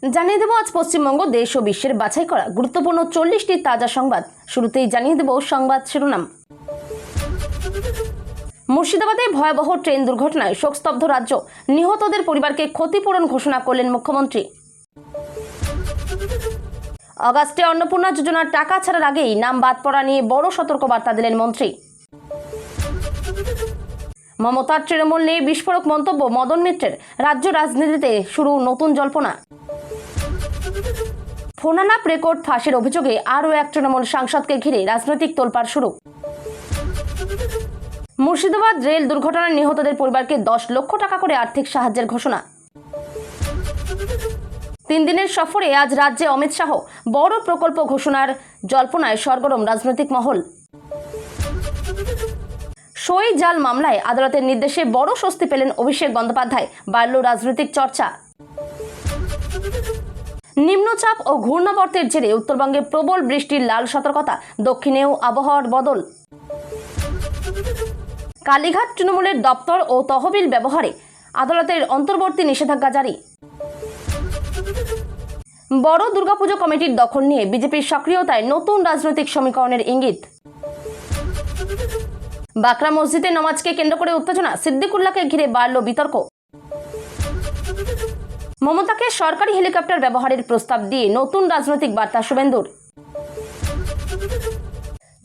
জানিয়ে দেব আজ পশ্চিমবঙ্গ দেশ ও বিশ্বের বাছাই করা গুরুত্বপূর্ণ 40টি তাজা সংবাদ। শুরুতেই জানিয়ে দেব সংবাদ শিরোনাম। মুর্শিদাবাদে ভয়াবহ ট্রেন দুর্ঘটনায় শোকস্তব্ধ রাজ্য, নিহতদের পরিবারকে ক্ষতিপূরণ ঘোষণা করলেন মুখ্যমন্ত্রী। অগাস্টে অন্নপূর্ণা যোজনার টাকা ছাড়ার আগেই নাম বাদ পড়া নিয়ে বড় সতর্কবার্তা দিলেন মন্ত্রী। মমতার তৃণমূল নিয়ে বিস্ফোরক মন্তব্য মদন মিত্রের, রাজ্য রাজনীতিতে শুরু নতুন জল্পনা। ফোনালাপ রেকর্ড ফাঁসের অভিযোগে আরও এক তৃণমূল সাংসদকে ঘিরে রাজনৈতিক তোলপাড় শুরু। মুর্শিদাবাদ রেল দুর্ঘটনায় নিহতদের পরিবারকে 10 লক্ষ টাকা করে আর্থিক সাহায্যের ঘোষণা। 3 দিনের সফরে আজ রাজ্যে অমিত শাহ, বড় প্রকল্প ঘোষণার জল্পনায় সরগরম রাজনৈতিক মহল। সই জাল মামলায় আদালতের নির্দেশে বড় স্বস্তি পেলেন অভিষেক বন্দ্যোপাধ্যায়, বাড়ল রাজনৈতিক চর্চা। নিম্নচাপ ও ঘূর্ণাবর্তের জেরে উত্তরবঙ্গে প্রবল বৃষ্টির লাল সতর্কতা, দক্ষিণেও আবহাওয়ার বদল। কালীঘাট তৃণমূলের দপ্তর ও তহবিল ব্যবহারে আদালতের অন্তর্বর্তী নিষেধাজ্ঞা জারি। বড় দুর্গাপুজো কমিটির দখল নিয়ে বিজেপির সক্রিয়তায় নতুন রাজনৈতিক সমীকরণের ইঙ্গিত। বাকরা মসজিদে নামাজকে কেন্দ্র করে উত্তেজনা, সিদ্দিকুল্লাহকে ঘিরে বাড়ল বিতর্ক। মমতাকে সরকারি হেলিকপ্টার ব্যবহারের প্রস্তাব দিয়ে নতুন রাজনৈতিক বার্তা শুভেন্দুর।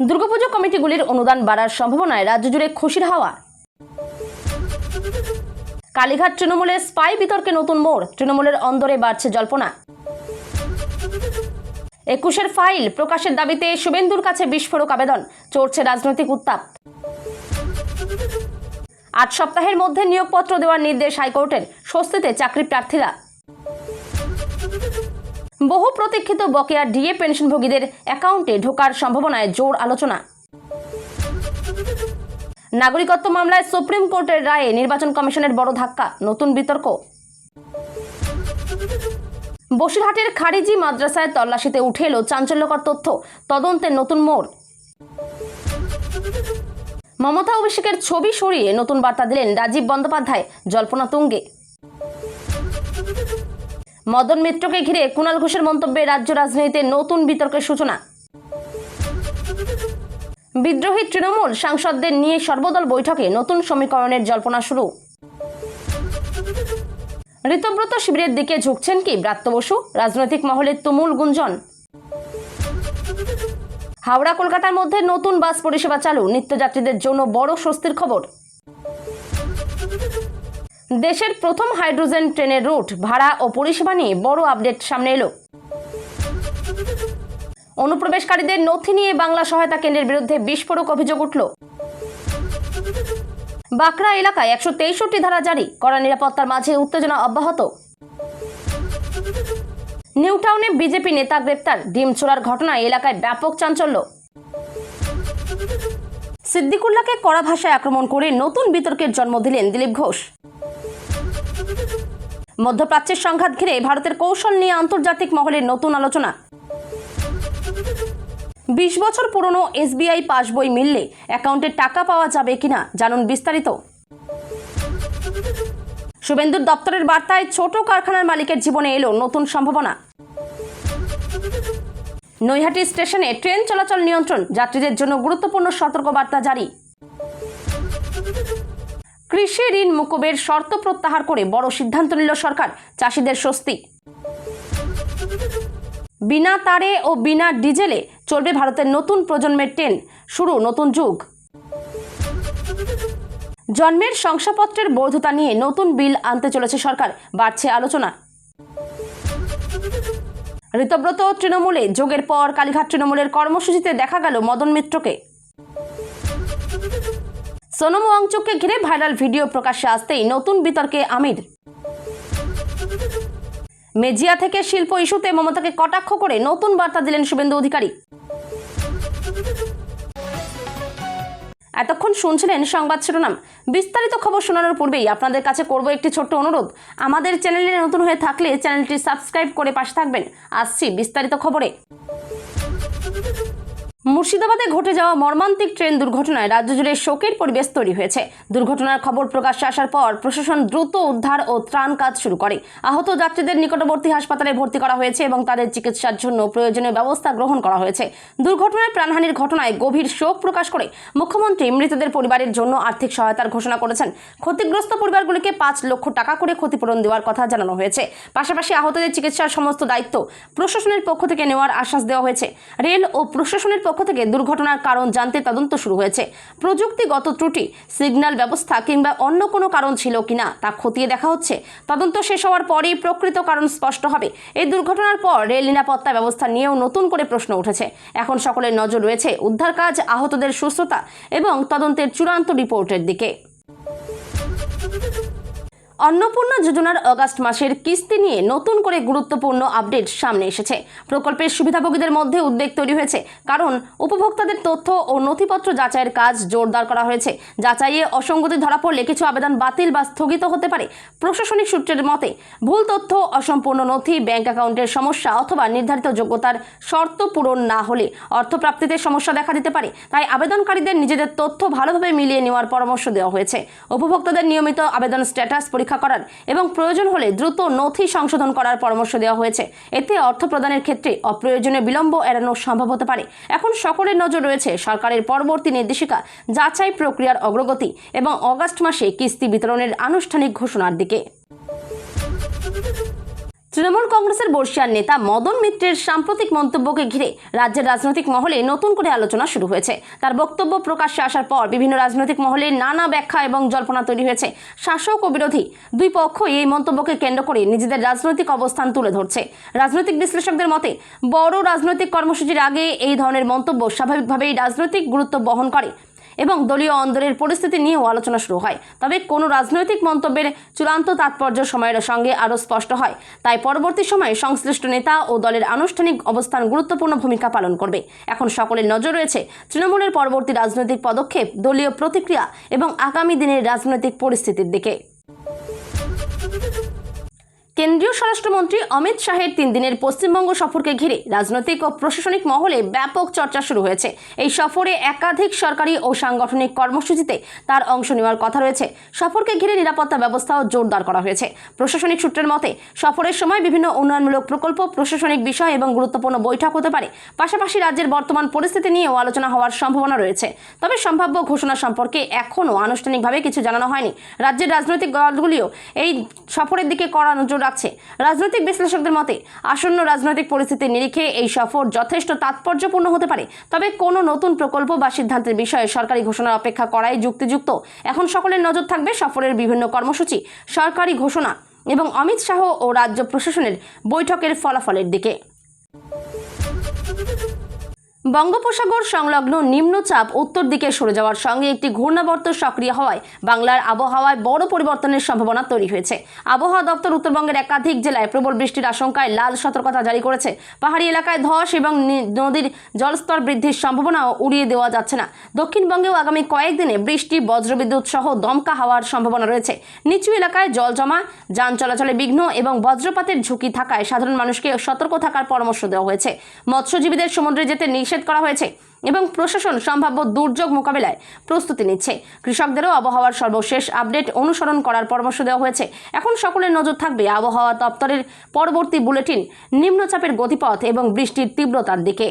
দুর্গাপুজো কমিটিগুলির অনুদান বাড়ার সম্ভাবনায় রাজ্য জুড়ে খুশির হাওয়া। কালীঘাট তৃণমূলের স্পাই বিতর্কে নতুন মোড়, তৃণমূলের অন্দরে বাড়ছে জল্পনা। 21-এর ফাইল প্রকাশের দাবিতে শুভেন্দুর কাছে বিস্ফোরক আবেদন, চড়ছে রাজনৈতিক উত্তাপ। 8 সপ্তাহের মধ্যে নিয়োগপত্র দেওয়ার নির্দেশ হাইকোর্টের, স্বস্তিতে চাকরি প্রার্থীরা। বহু প্রতীক্ষিত বকেয়া ডিএ পেনশনভোগীদের অ্যাকাউন্টে ঢোকার সম্ভাবনায় জোর আলোচনা। নাগরিকত্ব মামলায় সুপ্রিম কোর্টের রায়ে নির্বাচন কমিশনের বড় ধাক্কা, নতুন বিতর্ক। বসিরহাটের খারিজি মাদ্রাসায় তল্লাশিতে উঠে এলো চাঞ্চল্যকর তথ্য, তদন্তের নতুন মোড়। মমতা অভিষেকের ছবি সরিয়ে নতুন বার্তা দিলেন রাজীব বন্দ্যোপাধ্যায়, জল্পনা তুঙ্গে। মদন মিত্রকে ঘিরে কুণাল ঘোষের মন্তব্যে রাজ্য রাজনীতিতে নতুন বিতর্কের সূচনা। বিদ্রোহী তৃণমূল সাংসদদের নিয়ে সর্বদল বৈঠকে নতুন সমীকরণের জল্পনা শুরু। ঋতব্রত শিবিরের দিকে ঝুঁকছেন কি ব্রাত্য বসু, রাজনৈতিক মহলে তুমুল গুঞ্জন। হাওড়া কলকাতার মধ্যে নতুন বাস পরিষেবা চালু, নিত্যযাত্রীদের জন্য বড় স্বস্তির খবর। দেশের প্রথম হাইড্রোজেন ট্রেনের রুট, ভাড়া ও পরিষেবা নিয়ে বড় আপডেট সামনে এলো। অনুপ্রবেশকারীদের নথি নিয়ে বাংলা সহায়তা কেন্দ্রের বিরুদ্ধে বিস্ফোরক অভিযোগ উঠল। বাকরা এলাকায় 163 ধারা জারি, কড়া নিরাপত্তার মাঝে উত্তেজনা অব্যাহত। নিউ টাউনে বিজেপি নেতা গ্রেপ্তার, ডিম ছোড়ার ঘটনায় এলাকায় ব্যাপক চাঞ্চল্য। সিদ্দিকুল্লাহকে কড়া ভাষায় আক্রমণ করে নতুন বিতর্কের জন্ম দিলেন দিলীপ ঘোষ। মধ্যপ্রাচ্যের সংঘাত ঘিরে ভারতের কৌশল নিয়ে আন্তর্জাতিক মহলের নতুন আলোচনা। 20 বছর পুরনো এসবিআই পাসবই মিললে অ্যাকাউন্টে টাকা পাওয়া যাবে কিনা, জানুন বিস্তারিত। শুভেন্দুর দপ্তরের বার্তায় ছোট কারখানার মালিকের জীবনে এলো নতুন সম্ভাবনা। নৈহাটি স্টেশনে ট্রেন চলাচল নিয়ন্ত্রণ, যাত্রীদের জন্য গুরুত্বপূর্ণ সতর্কবার্তা জারি। কৃষি ঋণ মুকুবের শর্ত প্রত্যাহার করে বড় সিদ্ধান্ত নিল সরকার, চাষিদের স্বস্তি। বিনা তারে ও বিনা ডিজেলে চলবে ভারতের নতুন প্রজন্মের ট্রেন, শুরু নতুন যুগ। জন্মের শংসাপত্রের বৈধতা নিয়ে নতুন বিল আনতে চলেছে সরকার, বাড়ছে আলোচনা। ঋতব্রত তৃণমূলে যোগের পর কালীঘাট তৃণমূলের কর্মসূচিতে দেখা গেল মদন মিত্রকে। সোনম ওয়াংচুককে ঘিরে ভাইরাল ভিডিও প্রকাশ্যে আসতেই নতুন বিতর্কে আমির। মেজিয়া থেকে শিল্প ইস্যুতে মমতাকে কটাক্ষ করে নতুন বার্তা দিলেন শুভেন্দু অধিকারী। এতক্ষণ শুনছিলেন সংবাদ শিরোনাম। বিস্তারিত খবর শোনানোর পূর্বেই আপনাদের কাছে করব একটি ছোট্ট অনুরোধ, আমাদের চ্যানেলে নতুন হয়ে থাকলে চ্যানেলটি সাবস্ক্রাইব করে পাশে থাকবেন। আসছি বিস্তারিত খবরে। মুর্শিদাবাদে ঘটে যাওয়া মর্মান্তিক ট্রেন দুর্ঘটনায় রাজ্য জুড়ে শোকের পরিবেশ তৈরি হয়েছে। দুর্ঘটনার খবর প্রকাশ্যে আসার পর প্রশাসন দ্রুত উদ্ধার ও ত্রাণ কাজ শুরু করে। আহত যাত্রীদের নিকটবর্তী হাসপাতালে ভর্তি করা হয়েছে এবং তাদের চিকিৎসার জন্য প্রয়োজনীয় ব্যবস্থা গ্রহণ করা হয়েছে। দুর্ঘটনায় প্রাণহানির ঘটনায় গভীর শোক প্রকাশ করে মুখ্যমন্ত্রী মৃতদের পরিবারের জন্য আর্থিক সহায়তার ঘোষণা করেছেন। ক্ষতিগ্রস্ত পরিবারগুলিকে 5 লক্ষ টাকা করে ক্ষতিপূরণ দেওয়ার কথা জানানো হয়েছে। পাশাপাশি আহতদের চিকিৎসার সমস্ত দায়িত্ব প্রশাসনের পক্ষ থেকে নেওয়ার আশ্বাস দেওয়া হয়েছে। রেল ও প্রশাসনের পক্ষ থেকে দুর্ঘটনার কারণ জানতে তদন্ত শুরু হয়েছে। প্রযুক্তিগত ত্রুটি, সিগন্যাল ব্যবস্থা কিংবা অন্য কোনো কারণ ছিল কিনা তা খতিয়ে দেখা হচ্ছে। তদন্ত শেষ হওয়ার পরই প্রকৃত কারণ স্পষ্ট হবে। এই দুর্ঘটনার পর রেল নিরাপত্তা ব্যবস্থা নিয়েও নতুন করে প্রশ্ন উঠেছে। এখন সকলের নজর রয়েছে উদ্ধার কাজ, আহতদের সুস্থতা এবং তদন্তের চূড়ান্ত রিপোর্টের দিকে। অন্নপূর্ণা যোজনার আগস্ট মাসের কিস্তি নিয়ে নতুন করে গুরুত্বপূর্ণ আপডেট সামনে এসেছে। প্রকল্পের সুবিধাভোগীদের মধ্যে উদ্বেগ তৈরি হয়েছে, কারণ উপভোক্তাদের তথ্য ও নথিপত্র যাচাইয়ের কাজ জোরদার করা হয়েছে। যাচাইয়ে অসঙ্গতি ধরা পড়লে কিছু আবেদন বাতিল বা স্থগিত হতে পারে। প্রশাসনিক সূত্রের মতে, ভুল তথ্য, অসম্পূর্ণ নথি, ব্যাংক অ্যাকাউন্টের সমস্যা অথবা নির্ধারিত যোগ্যতার শর্ত পূরণ না হলে অর্থপ্রাপ্তিতে সমস্যা দেখা দিতে পারে। তাই আবেদনকারীদের নিজেদের তথ্য ভালোভাবে মিলিয়ে নেওয়ার পরামর্শ দেওয়া হয়েছে। উপভোক্তাদের নিয়মিত আবেদন স্ট্যাটাস পরীক্ষা করার এবং প্রয়োজন হলে দ্রুত নথি সংশোধন করার পরামর্শ দেওয়া হয়েছে। এতে অর্থ প্রদানের ক্ষেত্রে অপ্রয়োজনীয় বিলম্ব এড়ানো সম্ভব হতে পারে। এখন সকলের নজর রয়েছে সরকারের পরবর্তী নির্দেশিকা, যাচাই প্রক্রিয়ার অগ্রগতি এবং আগস্ট মাসে কিস্তি বিতরণের আনুষ্ঠানিক ঘোষণার দিকে। তৃণমূল কংগ্রেসের বর্ষিয়ান নেতা মদন মিত্রের সাম্প্রতিক মন্তব্যকে ঘিরে রাজ্যের রাজনৈতিক মহলে নতুন করে আলোচনা শুরু হয়েছে। তার বক্তব্য প্রকাশ্যে আসার পর বিভিন্ন রাজনৈতিক মহলে নানা ব্যাখ্যা এবং জল্পনা তৈরি হয়েছে। শাসক ও বিরোধী দুই পক্ষই এই মন্তব্যকে কেন্দ্র করে নিজেদের রাজনৈতিক অবস্থান তুলে ধরছে। রাজনৈতিক বিশ্লেষকদের মতে, বড় রাজনৈতিক কর্মসূচির আগে এই ধরনের মন্তব্য স্বাভাবিকভাবেই রাজনৈতিক গুরুত্ব বহন করে এবং দলীয় অন্দরের পরিস্থিতি নিয়েও আলোচনা শুরু হয়। তবে কোনো রাজনৈতিক মন্তব্যের চূড়ান্ত তাৎপর্য সময়ের সঙ্গে আরও স্পষ্ট হয়। তাই পরবর্তী সময়ে সংশ্লিষ্ট নেতা ও দলের আনুষ্ঠানিক অবস্থান গুরুত্বপূর্ণ ভূমিকা পালন করবে। এখন সকলের নজর রয়েছে তৃণমূলের পরবর্তী রাজনৈতিক পদক্ষেপ, দলীয় প্রতিক্রিয়া এবং আগামী দিনের রাজনৈতিক পরিস্থিতির দিকে। কেন্দ্রীয় স্বরাষ্ট্রমন্ত্রী অমিত শাহের 3 দিনের পশ্চিমবঙ্গ সফরকে ঘিরে রাজনৈতিক ও প্রশাসনিক মহলে ব্যাপক চর্চা শুরু হয়েছে। এই সফরে একাধিক সরকারি ও সাংগঠনিক কর্মসূচিতে তার অংশ নেওয়ার কথা রয়েছে। সফরকে ঘিরে নিরাপত্তা ব্যবস্থাও জোরদার করা হয়েছে। প্রশাসনিক সূত্রের মতে, সফরের সময় বিভিন্ন উন্নয়নমূলক প্রকল্প, প্রশাসনিক বিষয় এবং গুরুত্বপূর্ণ বৈঠক হতে পারে। পাশাপাশি রাজ্যের বর্তমান পরিস্থিতি নিয়েও আলোচনা হওয়ার সম্ভাবনা রয়েছে। তবে সম্ভাব্য ঘোষণা সম্পর্কে এখনও আনুষ্ঠানিকভাবে কিছু জানানো হয়নি। রাজ্যের রাজনৈতিক দলগুলিও এই সফরের দিকে কড়া নজর রাখছে। রাজনৈতিক বিশ্লেষকদের মতে, আসন্ন রাজনৈতিক পরিস্থিতির নিরিখে এই সফর যথেষ্ট তাৎপর্যপূর্ণ হতে পারে। তবে কোনো নতুন প্রকল্প বা সিদ্ধান্তের বিষয়ে সরকারি ঘোষণার অপেক্ষা করাই যুক্তিযুক্ত। এখন সকলের নজর থাকবে সফরের বিভিন্ন কর্মসূচি, সরকারি ঘোষণা এবং অমিত শাহ ও রাজ্য প্রশাসনের বৈঠকের ফলাফলের দিকে। বঙ্গোপসাগর সংলগ্ন নিম্নচাপ উত্তর দিকে সরে যাওয়ার সঙ্গে একটি ঘূর্ণাবর্ত সক্রিয় হওয়ায় বাংলার আবহাওয়ায় বড় পরিবর্তনের সম্ভাবনা তৈরি হয়েছে। আবহাওয়া দপ্তর উত্তরবঙ্গের একাধিক জেলায় প্রবল বৃষ্টির আশঙ্কায় লাল সতর্কতা জারি করেছে। পাহাড়ি এলাকায় ধস এবং নদীর জলস্তর বৃদ্ধির সম্ভাবনাও উড়িয়ে দেওয়া যাচ্ছে না। দক্ষিণবঙ্গেও আগামী কয়েকদিনে বৃষ্টি, বজ্রবিদ্যুৎ সহ দমকা হাওয়ার সম্ভাবনা রয়েছে। নিচু এলাকায় জল জমা, যান চলাচলে বিঘ্ন এবং বজ্রপাতের ঝুঁকি থাকায় সাধারণ মানুষকে সতর্ক থাকার পরামর্শ দেওয়া হয়েছে। মৎস্যজীবীদের সমুদ্রে যেতে নিষেধ করা হয়েছে এবং প্রশাসন সম্ভাব্য দুর্যোগ মোকাবিলায় প্রস্তুতি নিচ্ছে। কৃষকদেরও আবহাওয়ার সর্বশেষ আপডেট অনুসরণ করার পরামর্শ দেওয়া হয়েছে। এখন সকলের নজর থাকবে আবহাওয়া দপ্তরের পরবর্তী বুলেটিন, নিম্নচাপের গতিপথ এবং বৃষ্টির তীব্রতার দিকে।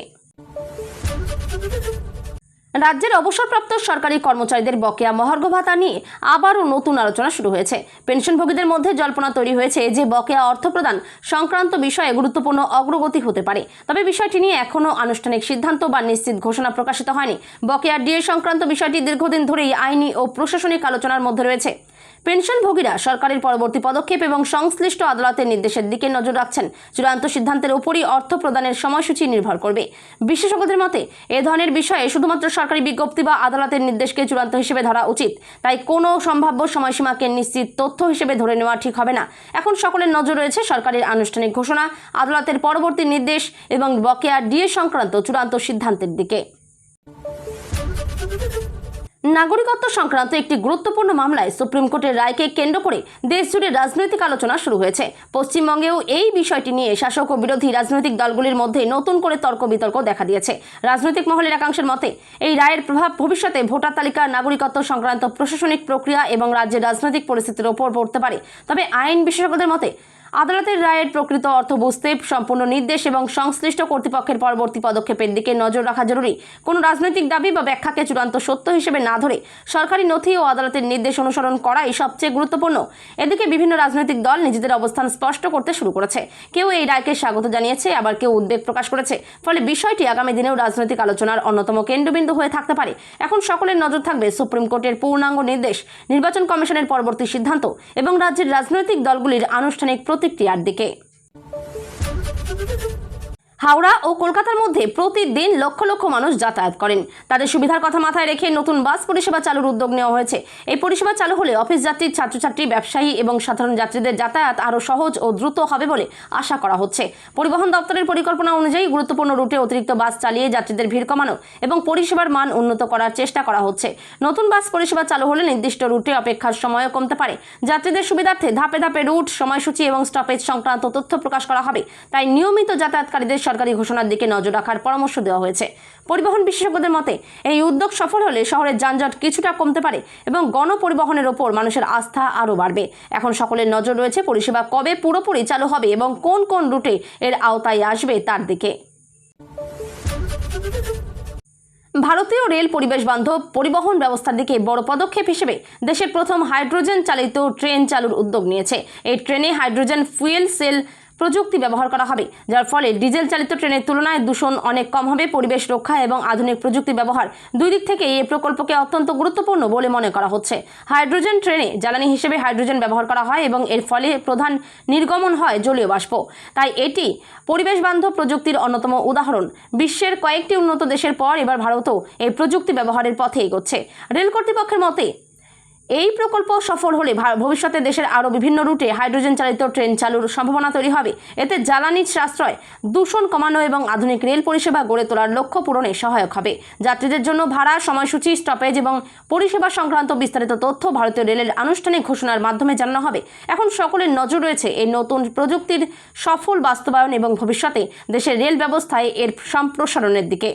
রাজ্যের অবসরপ্রাপ্ত সরকারি কর্মচারীদের বকেয়া মহার্ঘ ভাতা নিয়ে আবারও নতুন আলোচনা শুরু হয়েছে। পেনশনভোগীদের মধ্যে জল্পনা তৈরি হয়েছে যে বকেয়া অর্থ প্রদান সংক্রান্ত বিষয়ে গুরুত্বপূর্ণ অগ্রগতি হতে পারে। তবে বিষয়টি নিয়ে এখনও আনুষ্ঠানিক সিদ্ধান্ত বা নিশ্চিত ঘোষণা প্রকাশিত হয়নি। বকেয়া ডিএ সংক্রান্ত বিষয়টি দীর্ঘদিন ধরেই আইনি ও প্রশাসনিক আলোচনার মধ্যে রয়েছে। পেনশনভোগীরা সরকারের পরবর্তী পদক্ষেপ এবং সংশ্লিষ্ট আদালতের নির্দেশের দিকে নজর রাখছেন। চূড়ান্ত সিদ্ধান্তের উপরই অর্থ প্রদানের সময়সূচি নির্ভর করবে। বিশেষজ্ঞদের মতে, এ ধরনের বিষয়ে শুধুমাত্র সরকারি বিজ্ঞপ্তি বা আদালতের নির্দেশকে চূড়ান্ত হিসেবে ধরা উচিত। তাই কোনো সম্ভাব্য সময়সীমাকে নিশ্চিত তথ্য হিসেবে ধরে নেওয়া ঠিক হবে না। এখন সকলের নজর রয়েছে সরকারের আনুষ্ঠানিক ঘোষণা, আদালতের পরবর্তী নির্দেশ এবং বকেয়া ডিএ সংক্রান্ত চূড়ান্ত সিদ্ধান্তের দিকে। নাগরিকত্ব সংক্রান্ত একটি গুরুত্বপূর্ণ মামলায় সুপ্রিম কোর্টের রায়কে কেন্দ্র করে দেশজুড়ে রাজনৈতিক আলোচনা শুরু হয়েছে। পশ্চিমবঙ্গেও এই বিষয়টি নিয়ে শাসক ও বিরোধী রাজনৈতিক দলগুলির মধ্যে নতুন করে তর্ক বিতর্ক দেখা দিয়েছে। রাজনৈতিক মহলের একাংশের মতে এই রায়ের প্রভাব ভবিষ্যতে ভোটার তালিকা, নাগরিকত্ব সংক্রান্ত প্রশাসনিক প্রক্রিয়া এবং রাজ্যের রাজনৈতিক পরিস্থিতির ওপর পড়তে পারে। তবে আইন বিশেষজ্ঞদের মতে আদালতের রায়ের প্রকৃত অর্থ বুঝতে সম্পূর্ণ নির্দেশ এবং সংশ্লিষ্ট কর্তৃপক্ষের পরবর্তী পদক্ষেপের দিকে নজর রাখা জরুরি। কোনো রাজনৈতিক দাবি বা ব্যাখ্যাকে চূড়ান্ত সত্য হিসেবে না ধরে সরকারি নথি ও আদালতের নির্দেশ অনুসরণ করাই সবচেয়ে গুরুত্বপূর্ণ। এদিকে বিভিন্ন রাজনৈতিক দল নিজেদের অবস্থান স্পষ্ট করতে শুরু করেছে। কেউ এই রায়কে স্বাগত জানিয়েছে, আবার কেউ উদ্বেগ প্রকাশ করেছে। ফলে বিষয়টি আগামী দিনেও রাজনৈতিক আলোচনার অন্যতম কেন্দ্রবিন্দু হয়ে থাকতে পারে। এখন সকলের নজর থাকবে সুপ্রিম কোর্টের পূর্ণাঙ্গ নির্দেশ, নির্বাচন কমিশনের পরবর্তী সিদ্ধান্ত এবং রাজ্যের রাজনৈতিক দলগুলির আনুষ্ঠানিক প্রতিক্রিয়ার দিকে। হাওড়া ও কলকাতার মধ্যে প্রতিদিন লক্ষ লক্ষ মানুষ যাতায়াত করেন। তাদের সুবিধার কথা মাথায় রেখে নতুন বাস পরিষেবা চালুর উদ্যোগ নেওয়া হয়েছে। এই পরিষেবা চালু হলে অফিস যাত্রী, ছাত্রছাত্রী, ব্যবসায়ী এবং সাধারণ যাত্রীদের যাতায়াত আরও সহজ ও দ্রুত হবে বলে আশা করা হচ্ছে। পরিবহন দপ্তরের পরিকল্পনা অনুযায়ী গুরুত্বপূর্ণ রুটে অতিরিক্ত বাস চালিয়ে যাত্রীদের ভিড় কমানো এবং পরিষেবার মান উন্নত করার চেষ্টা করা হচ্ছে। নতুন বাস পরিষেবা চালু হলে নির্দিষ্ট রুটে অপেক্ষার সময়ও কমতে পারে। যাত্রীদের সুবিধার্থে ধাপে ধাপে রুট, সময়সূচি এবং স্টপেজ সংক্রান্ত তথ্য প্রকাশ করা হবে। তাই নিয়মিত যাতায়াতকারীদের সরকারি ঘোষণার দিকে নজর রাখার পরামর্শ দেওয়া হয়েছে। পরিবহন বিশেষজ্ঞদের মতে এই উদ্যোগ সফল হলে শহরের যানজট কিছুটা কমতে পারে এবং গণপরিবহনের ওপর মানুষের আস্থা আরও বাড়বে। এখন সকলের নজর রয়েছে পরিষেবা কবে পুরোপুরি চালু হবে এবং কোন কোন রুটে এর আওতায় আসবে তার দিকে। ভারতীয় রেল পরিবেশ বান্ধব পরিবহন ব্যবস্থার দিকে বড় পদক্ষেপ হিসেবে দেশের প্রথম হাইড্রোজেন চালিত ট্রেন চালুর উদ্যোগ নিয়েছে। এই ট্রেনে হাইড্রোজেন ফুয়েল সেল প্রযুক্তি ব্যবহার করা হবে, যার ফলে ডিজেল চালিত ট্রেনের তুলনায় দূষণ অনেক কম হবে। পরিবেশ রক্ষা এবং আধুনিক প্রযুক্তি ব্যবহার দুই দিক থেকে এই প্রকল্পকে অত্যন্ত গুরুত্বপূর্ণ বলে মনে করা হচ্ছে। হাইড্রোজেন ট্রেনে জ্বালানি হিসেবে হাইড্রোজেন ব্যবহার করা হয় এবং এর ফলে প্রধান নির্গমন হয় জলীয় বাষ্প। তাই এটি পরিবেশ বান্ধব প্রযুক্তির অন্যতম উদাহরণ। বিশ্বের কয়েকটি উন্নত দেশের পর এবার ভারতও এই প্রযুক্তি ব্যবহারের পথে এগোচ্ছে। রেল কর্তৃপক্ষের মতে এই প্রকল্প সফল হলে ভবিষ্যতে দেশের আরও বিভিন্ন রুটে হাইড্রোজেন চালিত ট্রেন চালুর সম্ভাবনা তৈরি হবে। এতে জ্বালানি সাশ্রয়, দূষণ কমানো এবং আধুনিক রেল পরিষেবা গড়ে তোলার লক্ষ্য পূরণে সহায়ক হবে। যাত্রীদের জন্য ভাড়া, সময়সূচি, স্টপেজ এবং পরিষেবা সংক্রান্ত বিস্তারিত তথ্য ভারতীয় রেলের আনুষ্ঠানিক ঘোষণার মাধ্যমে জানানো হবে। এখন সকলের নজর রয়েছে এই নতুন প্রযুক্তির সফল বাস্তবায়ন এবং ভবিষ্যতে দেশের রেল ব্যবস্থায় এর সম্প্রসারণের দিকে।